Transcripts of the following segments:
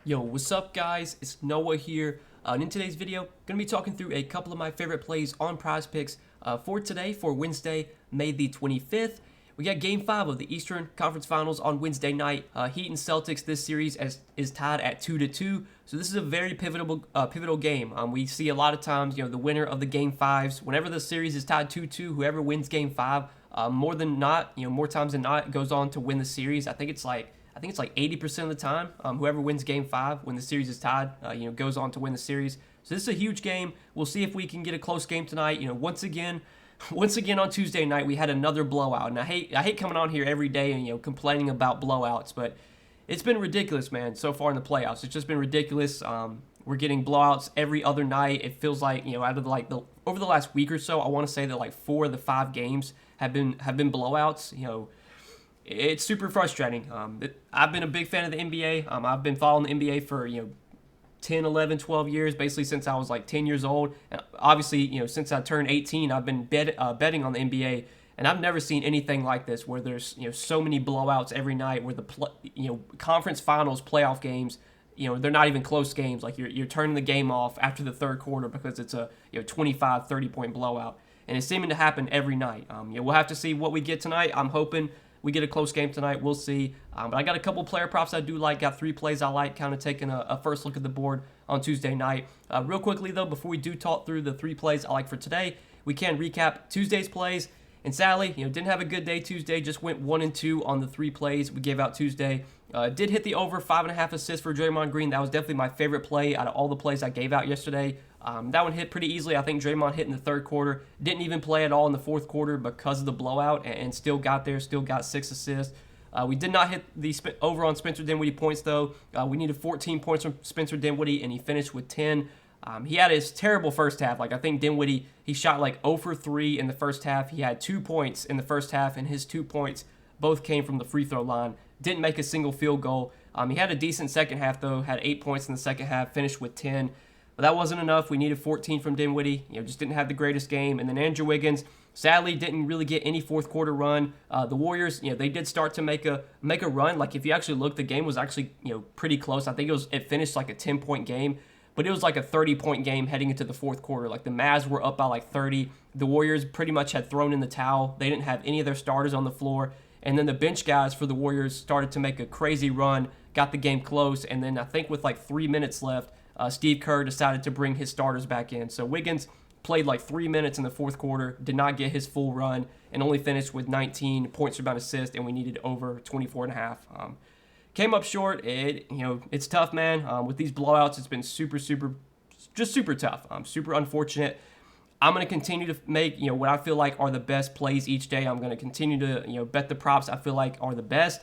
Yo, what's up guys? It's Noah here. And in today's video, going to be talking through a couple of my favorite plays on Prizepicks for today, for Wednesday, May the 25th. We got Game 5 of the Eastern Conference Finals on Wednesday night. Heat and Celtics, this series is tied at 2-2. So this is a very pivotal game. We see a lot of times, the winner of the Game 5s, whenever the series is tied 2-2, whoever wins Game 5, more than not, more times than not, goes on to win the series. I think it's like 80% of the time, whoever wins Game 5 when the series is tied, goes on to win the series. So this is a huge game. We'll see if we can get a close game tonight. Once again on Tuesday night, we had another blowout. And I hate coming on here every day and, complaining about blowouts. But it's been ridiculous, man, so far in the playoffs. It's just been ridiculous. We're getting blowouts every other night. It feels like, out of over the last week or so, I want to say that 4 of the 5 games have been blowouts. It's super frustrating. I've been a big fan of the NBA. I've been following the NBA for 10, 11, 12 years, basically since I was 10 years old. And obviously, since I turned 18, I've been betting on the NBA, and I've never seen anything like this, where there's so many blowouts every night, where the conference finals playoff games, they're not even close games. Like you're turning the game off after the third quarter because it's a 25, 30-point blowout, and it's seeming to happen every night. We'll have to see what we get tonight. I'm hoping we get a close game tonight. We'll see. But I got a couple player props I do like. Got 3 plays I like, kind of taking a first look at the board on Tuesday night. Real quickly, though, before we do talk through the 3 plays I like for today, we can recap Tuesday's plays. And sadly, didn't have a good day Tuesday. Just went 1-2 on the 3 plays we gave out Tuesday. Did hit the over 5.5 assists for Draymond Green. That was definitely my favorite play out of all the plays I gave out yesterday. That one hit pretty easily. I think Draymond hit in the third quarter. Didn't even play at all in the fourth quarter because of the blowout, and still got there, still got 6 assists. We did not hit the over on Spencer Dinwiddie points, though. We needed 14 points from Spencer Dinwiddie, and he finished with 10. He had his terrible first half. I think Dinwiddie, he shot 0 for 3 in the first half. He had 2 points in the first half, and his 2 points both came from the free throw line. Didn't make a single field goal. He had a decent second half, though. Had 8 points in the second half, finished with 10. But that wasn't enough. We needed 14 from Dinwiddie. Just didn't have the greatest game. And then Andrew Wiggins, sadly, didn't really get any fourth quarter run. The Warriors, they did start to make a run. If you actually look, the game was actually pretty close. I think it finished a 10-point game, but it was a 30-point game heading into the fourth quarter. The Mavs were up by 30. The Warriors pretty much had thrown in the towel. They didn't have any of their starters on the floor. And then the bench guys for the Warriors started to make a crazy run, got the game close, and then I think with 3 minutes left, Steve Kerr decided to bring his starters back in. So Wiggins played 3 minutes in the fourth quarter, did not get his full run, and only finished with 19 points, rebound, assist, and we needed over 24.5. Came up short. It's tough, man. With these blowouts, it's been super tough. Super unfortunate. I'm going to continue to make, what I feel like are the best plays each day. I'm going to continue to, bet the props I feel like are the best.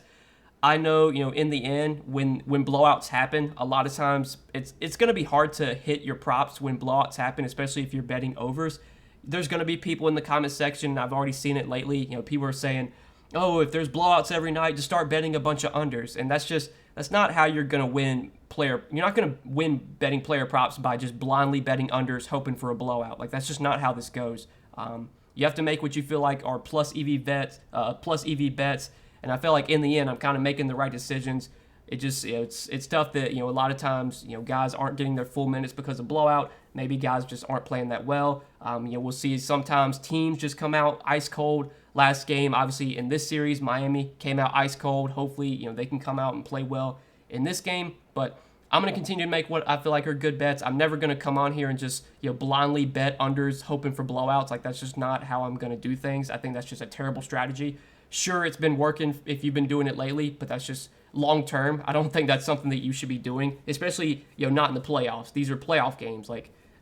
I know, in the end, when blowouts happen, a lot of times it's going to be hard to hit your props when blowouts happen, especially if you're betting overs. There's going to be people in the comment section, and I've already seen it lately, people are saying, oh, if there's blowouts every night, just start betting a bunch of unders. And that's not how you're going to win you're not going to win betting player props by just blindly betting unders, hoping for a blowout. That's just not how this goes. You have to make what you feel like are plus EV bets, and I feel like in the end, I'm kind of making the right decisions. It just, it's tough that, a lot of times, guys aren't getting their full minutes because of blowout. Maybe guys just aren't playing that well. We'll see sometimes teams just come out ice cold. Last game, obviously, in this series, Miami came out ice cold. Hopefully, they can come out and play well in this game. But I'm going to continue to make what I feel like are good bets. I'm never going to come on here and just, blindly bet unders hoping for blowouts. That's just not how I'm going to do things. I think that's just a terrible strategy. Sure, it's been working if you've been doing it lately, but that's just long term. I don't think that's something that you should be doing, especially not in the playoffs. These are playoff games.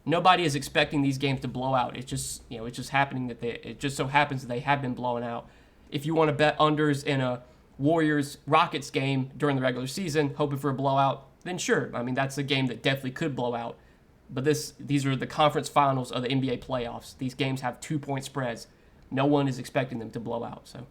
Nobody is expecting these games to blow out. It's just it's just happening that it just so happens that they have been blowing out. If you want to bet unders in a Warriors Rockets game during the regular season, hoping for a blowout, then sure. I mean, that's a game that definitely could blow out. But these are the conference finals of the NBA playoffs. These games have 2-point spreads. No one is expecting them to blow out. So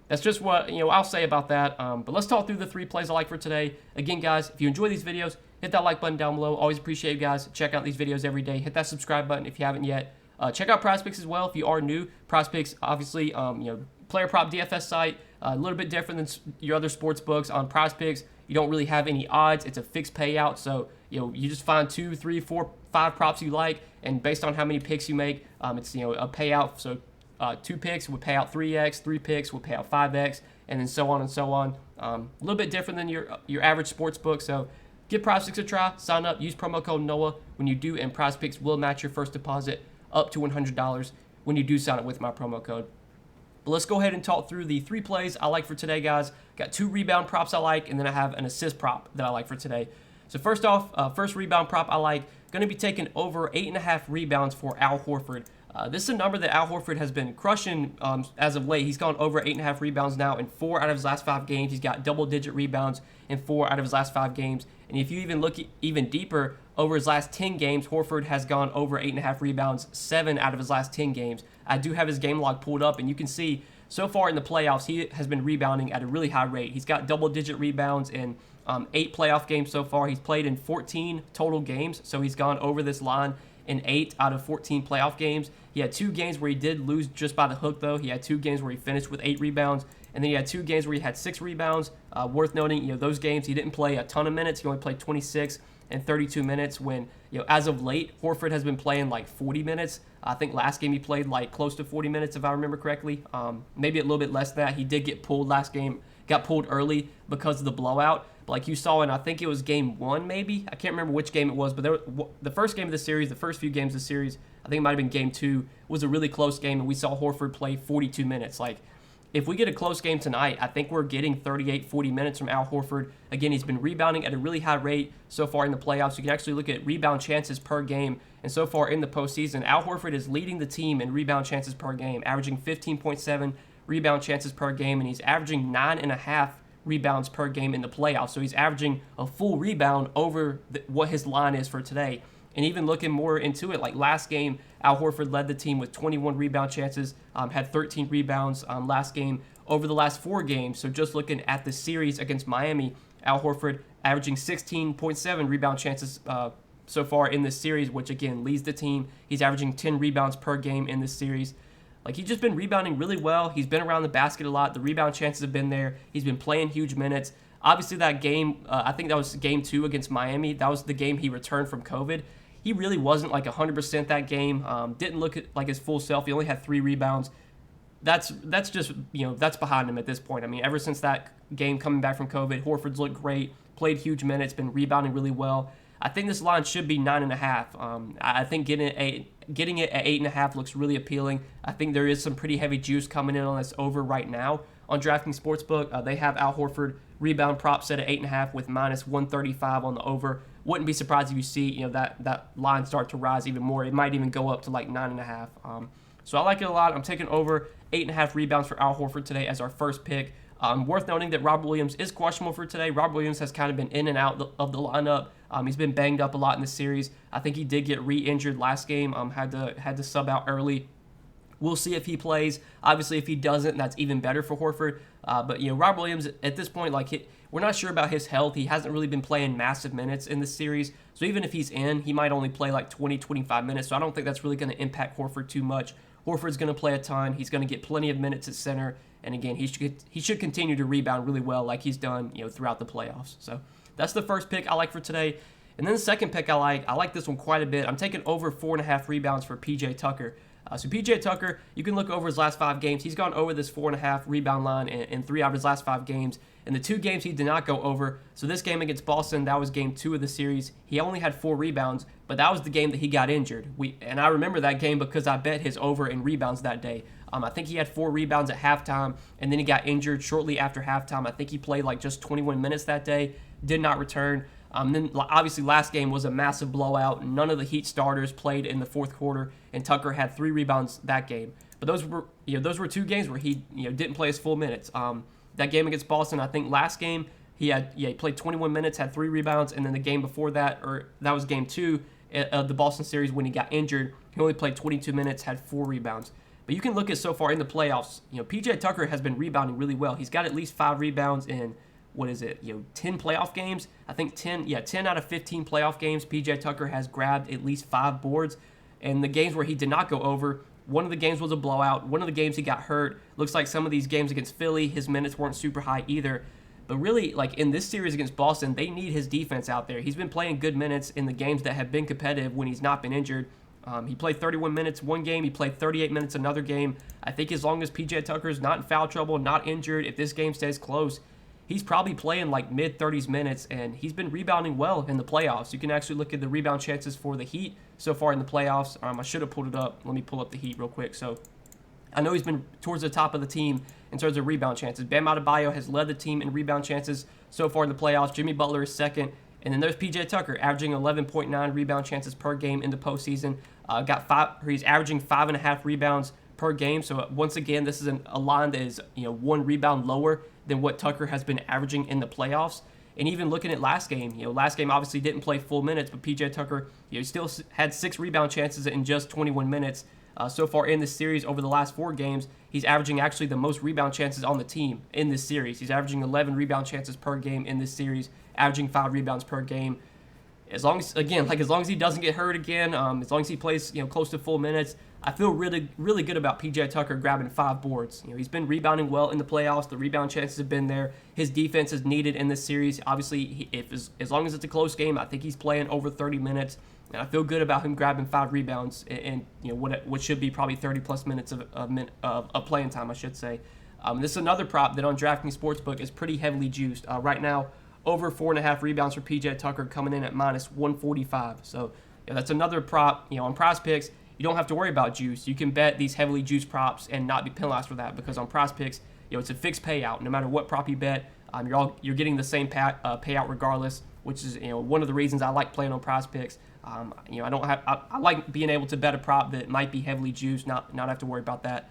that's just what I'll say about that. But let's talk through the 3 plays I like for today. Again, guys, if you enjoy these videos, hit that like button down below. Always appreciate you guys. Check out these videos every day. Hit that subscribe button if you haven't yet. Check out Prizepicks as well if you are new. Prizepicks, obviously, player prop DFS site. A little bit different than your other sports books on Prizepicks. You don't really have any odds. It's a fixed payout. So, you just find 2, 3, 4, 5 props you like, and based on how many picks you make, it's, a payout. So 2 picks would pay out 3x, 3 picks would pay out 5x, and then so on and so on. A little bit different than your average sports book. So give Prizepicks a try. Sign up. Use promo code NOAH when you do, and Prizepicks will match your first deposit up to $100 when you do sign up with my promo code. But let's go ahead and talk through the 3 plays I like for today, guys. Got 2 rebound props I like, and then I have an assist prop that I like for today. So first off, first rebound prop I like, going to be taking over 8.5 rebounds for Al Horford. This is a number that Al Horford has been crushing as of late. He's gone over 8.5 rebounds now in 4 out of his last 5 games. He's got double-digit rebounds in 4 out of his last 5 games. And if you even look even deeper, over his last 10 games, Horford has gone over 8.5 rebounds 7 out of his last 10 games. I do have his game log pulled up, and you can see so far in the playoffs, he has been rebounding at a really high rate. He's got double-digit rebounds in 8 playoff games so far. He's played in 14 total games, so he's gone over this line in 8 out of 14 playoff games. He had 2 games where he did lose just by the hook, though. He had 2 games where he finished with 8 rebounds, and then he had 2 games where he had 6 rebounds. Worth noting, those games he didn't play a ton of minutes. He only played 26 and 32 minutes when, as of late, Horford has been playing like 40 minutes. I think last game he played like close to 40 minutes, if I remember correctly. Maybe a little bit less than that. He did get pulled last game, got pulled early because of the blowout. But like you saw in, I think it was game 1 maybe. I can't remember which game it was, but the first game of the series, the first few games of the series, I think it might have been game 2, was a really close game, and we saw Horford play 42 minutes. Like, if we get a close game tonight, I think we're getting 38, 40 minutes from Al Horford. Again, he's been rebounding at a really high rate so far in the playoffs. You can actually look at rebound chances per game. And so far in the postseason, Al Horford is leading the team in rebound chances per game, averaging 15.7 rebound chances per game, and he's averaging 9.5 rebounds per game in the playoffs. So he's averaging a full rebound over what his line is for today. And even looking more into it, like last game, Al Horford led the team with 21 rebound chances, had 13 rebounds last game over the last 4 games. So just looking at the series against Miami, Al Horford averaging 16.7 rebound chances so far in this series, which again leads the team. He's averaging 10 rebounds per game in this series. Like, he's just been rebounding really well. He's been around the basket a lot. The rebound chances have been there. He's been playing huge minutes. Obviously, that game, I think that was game 2 against Miami. That was the game he returned from COVID. He really wasn't like 100% that game. Didn't look like his full self. He only had 3 rebounds. That's just, that's behind him at this point. I mean, ever since that game coming back from COVID, Horford's looked great, played huge minutes, been rebounding really well. I think this line should be 9.5. I think getting it at 8.5 looks really appealing. I think there is some pretty heavy juice coming in on this over right now on DraftKings Sportsbook. They have Al Horford rebound prop set at 8.5 with -135 on the over. Wouldn't be surprised if you see that line start to rise even more. It might even go up to like 9.5. So I like it a lot. I'm taking over 8.5 rebounds for Al Horford today as our first pick. Worth noting that Rob Williams is questionable for today. Rob Williams has kind of been in and out of the lineup. He's been banged up a lot in the series. I think he did get re-injured last game. Had to sub out early. We'll see if he plays. Obviously, if he doesn't, that's even better for Horford. But Rob Williams at this point, we're not sure about his health. He hasn't really been playing massive minutes in this series. So even if he's in, he might only play like 20, 25 minutes. So I don't think that's really going to impact Horford too much. Horford's going to play a ton. He's going to get plenty of minutes at center. And again, he should continue to rebound really well like he's done throughout the playoffs. So that's the first pick I like for today. And then the second pick I like this one quite a bit. I'm taking over 4.5 rebounds for P.J. Tucker. So P.J. Tucker, you can look over his last 5 games. He's gone over this 4.5 rebound line in 3 out of his last 5 games. In the 2 games, he did not go over. So this game against Boston, that was game 2 of the series. He only had 4 rebounds, but that was the game that he got injured. And I remember that game because I bet his over in rebounds that day. I think he had 4 rebounds at halftime, and then he got injured shortly after halftime. I think he played like just 21 minutes that day, did not return. Then obviously last game was a massive blowout. None of the Heat starters played in the fourth quarter, and Tucker had 3 rebounds that game. But those were 2 games where he didn't play his full minutes. That game against Boston, I think last game he played 21 minutes, had 3 rebounds, and then the game before that, or that was game 2 of the Boston series when he got injured, he only played 22 minutes, had 4 rebounds. But you can look at so far in the playoffs, P.J. Tucker has been rebounding really well. He's got at least 5 rebounds in 10 playoff games. I think 10 out of 15 playoff games, P.J. Tucker has grabbed at least 5 boards. And the games where he did not go over, one of the games was a blowout. One of the games he got hurt. Looks like some of these games against Philly, his minutes weren't super high either. But really, like in this series against Boston, they need his defense out there. He's been playing good minutes in the games that have been competitive when he's not been injured. He played 31 minutes one game. He played 38 minutes another game. I think as long as PJ Tucker's not in foul trouble, not injured, if this game stays close, he's probably playing like mid-30s minutes, and he's been rebounding well in the playoffs. You can actually look at the rebound chances for the Heat so far in the playoffs. I should have pulled it up. Let me pull up the Heat real quick. So I know he's been towards the top of the team in terms of rebound chances. Bam Adebayo has led the team in rebound chances so far in the playoffs. Jimmy Butler is second. And then there's PJ Tucker, averaging 11.9 rebound chances per game in the postseason. He's averaging 5.5 rebounds per game. So once again, this is a line that is one rebound lower than what Tucker has been averaging in the playoffs. And even looking at last game, last game obviously didn't play full minutes, but PJ Tucker, still had 6 rebound chances in just 21 minutes. So far in this series, over the last 4 games, he's averaging actually the most rebound chances on the team in this series. He's averaging 11 rebound chances per game in this series, averaging 5 rebounds per game. As long as he doesn't get hurt again, as long as he plays close to full minutes, I feel really, really good about PJ Tucker grabbing 5 boards. He's been rebounding well in the playoffs. The rebound chances have been there. His defense is needed in this series. Obviously, as long as it's a close game, I think he's playing over 30 minutes. And I feel good about him grabbing 5 rebounds and what should be probably 30-plus minutes of playing time, I should say. This is another prop that on DraftKings Sportsbook is pretty heavily juiced. Right now, over 4.5 rebounds for PJ Tucker coming in at minus 145. So that's another prop. On Prizepicks, you don't have to worry about juice. You can bet these heavily juiced props and not be penalized for that, because on Prizepicks, it's a fixed payout. No matter what prop you bet, you're getting the same payout regardless, which is one of the reasons I like playing on Prizepicks. I like being able to bet a prop that might be heavily juiced, not have to worry about that.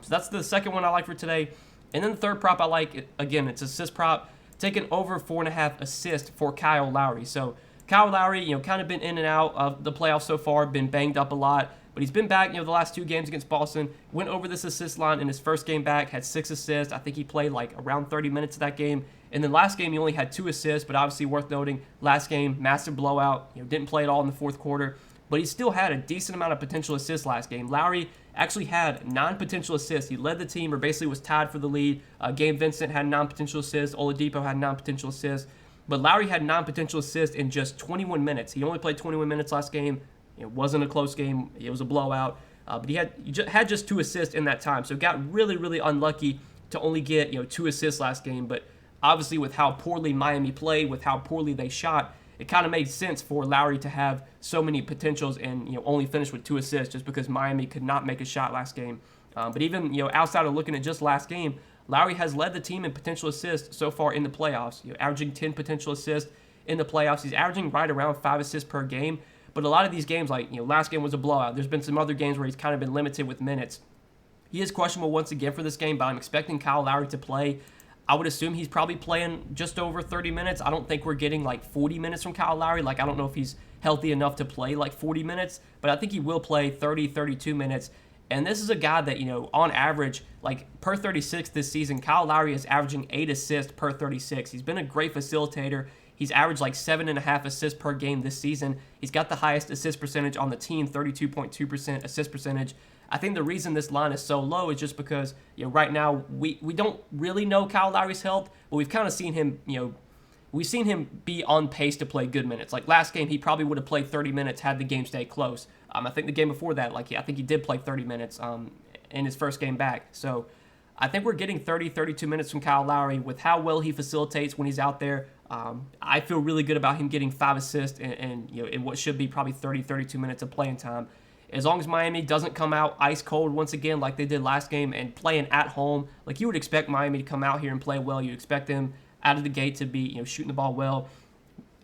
So that's the second one I like for today. And then the third prop I like, again, it's assist prop, taking over 4.5 assists for Kyle Lowry. So Kyle Lowry, kind of been in and out of the playoffs so far, been banged up a lot, but he's been back, the last 2 games against Boston, went over this assist line in his first game back, had 6 assists. I think he played like around 30 minutes of that game. And then last game, he only had 2 assists, but obviously worth noting, last game, massive blowout, didn't play at all in the fourth quarter, but he still had a decent amount of potential assists last game. Lowry actually had 9 potential assists. He led the team, or basically was tied for the lead. Gabe Vincent had 9 potential assists. Oladipo had 9 potential assists. But Lowry had 9 potential assists in just 21 minutes. He only played 21 minutes last game. It wasn't a close game. It was a blowout. But he had just 2 assists in that time. So got really, really unlucky to only get 2 assists last game. But obviously with how poorly Miami played, with how poorly they shot, it kind of made sense for Lowry to have so many potentials and only finish with 2 assists, just because Miami could not make a shot last game. But even outside of looking at just last game, Lowry has led the team in potential assists so far in the playoffs, averaging 10 potential assists in the playoffs. He's averaging right around 5 assists per game. But a lot of these games, like last game was a blowout. There's been some other games where he's kind of been limited with minutes. He is questionable once again for this game, but I'm expecting Kyle Lowry to play. I would assume he's probably playing just over 30 minutes. I don't think we're getting like 40 minutes from Kyle Lowry. I don't know if he's healthy enough to play like 40 minutes, but I think he will play 30, 32 minutes. And this is a guy that, on average, like per 36 this season, Kyle Lowry is averaging 8 assists per 36. He's been a great facilitator. He's averaged like 7.5 assists per game this season. He's got the highest assist percentage on the team, 32.2% assist percentage. I think the reason this line is so low is just because, right now we don't really know Kyle Lowry's health, but we've kind of seen him, we've seen him be on pace to play good minutes. Like last game, he probably would have played 30 minutes had the game stayed close. I think the game before that, I think he did play 30 minutes in his first game back. So I think we're getting 30, 32 minutes from Kyle Lowry with how well he facilitates when he's out there. I feel really good about him getting 5 assists and in what should be probably 30, 32 minutes of playing time. As long as Miami doesn't come out ice cold once again like they did last game and playing at home, like you would expect Miami to come out here and play well. You expect them out of the gate to be shooting the ball well.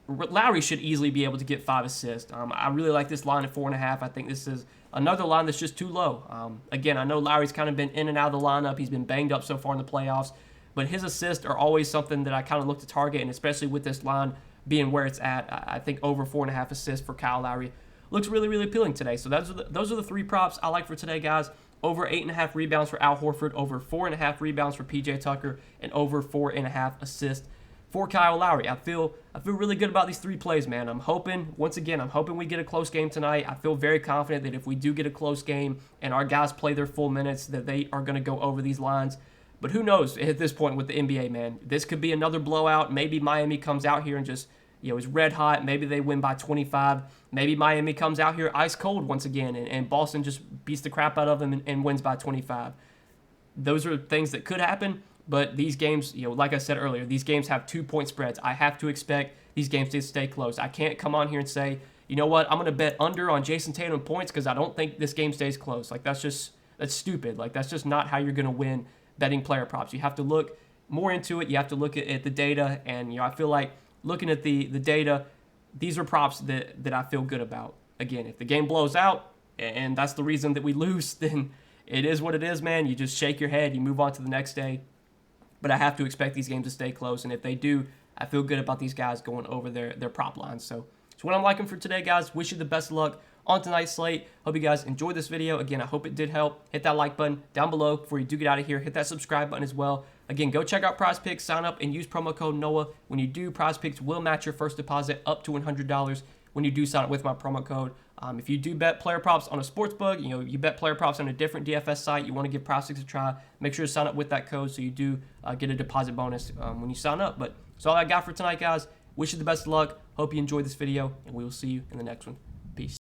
Lowry should easily be able to get 5 assists. I really like this line at 4.5. I think this is another line that's just too low. Again, I know Lowry's kind of been in and out of the lineup. He's been banged up so far in the playoffs, but his assists are always something that I kind of look to target, and especially with this line being where it's at, I think over 4.5 assists for Kyle Lowry looks really, really appealing today. So those are the 3 props I like for today, guys. Over 8.5 rebounds for Al Horford, over 4.5 rebounds for PJ Tucker, and over 4.5 assists for Kyle Lowry. I feel really good about these 3 plays, man. I'm hoping we get a close game tonight. I feel very confident that if we do get a close game and our guys play their full minutes, that they are going to go over these lines. But who knows at this point with the NBA, man? This could be another blowout. Maybe Miami comes out here and just, is red hot. Maybe they win by 25. Maybe Miami comes out here ice cold once again, and Boston just beats the crap out of them and wins by 25. Those are things that could happen, but these games, like I said earlier, these games have 2-point spreads. I have to expect these games to stay close. I can't come on here and say, you know what, I'm going to bet under on Jason Tatum points because I don't think this game stays close. Like, that's stupid. Like, that's just not how you're going to win betting player props. You have to look more into it. You have to look at the data, and, I feel like looking at the data, these are props that I feel good about. Again, if the game blows out, and that's the reason that we lose, then it is what it is, man. You just shake your head. You move on to the next day. But I have to expect these games to stay close, and if they do, I feel good about these guys going over their prop lines. So it's what I'm liking for today, guys. Wish you the best of luck on tonight's slate. Hope you guys enjoyed this video. Again, I hope it did help. Hit that like button down below before you do get out of here. Hit that subscribe button as well. Again, go check out Prizepicks, sign up, and use promo code NOAH. When you do, Prizepicks will match your first deposit up to $100 when you do sign up with my promo code. If you do bet player props on a sports book, you bet player props on a different DFS site, you want to give Prizepicks a try, make sure to sign up with that code so you do get a deposit bonus when you sign up. But that's all I got for tonight, guys. Wish you the best of luck. Hope you enjoyed this video, and we will see you in the next one. Peace.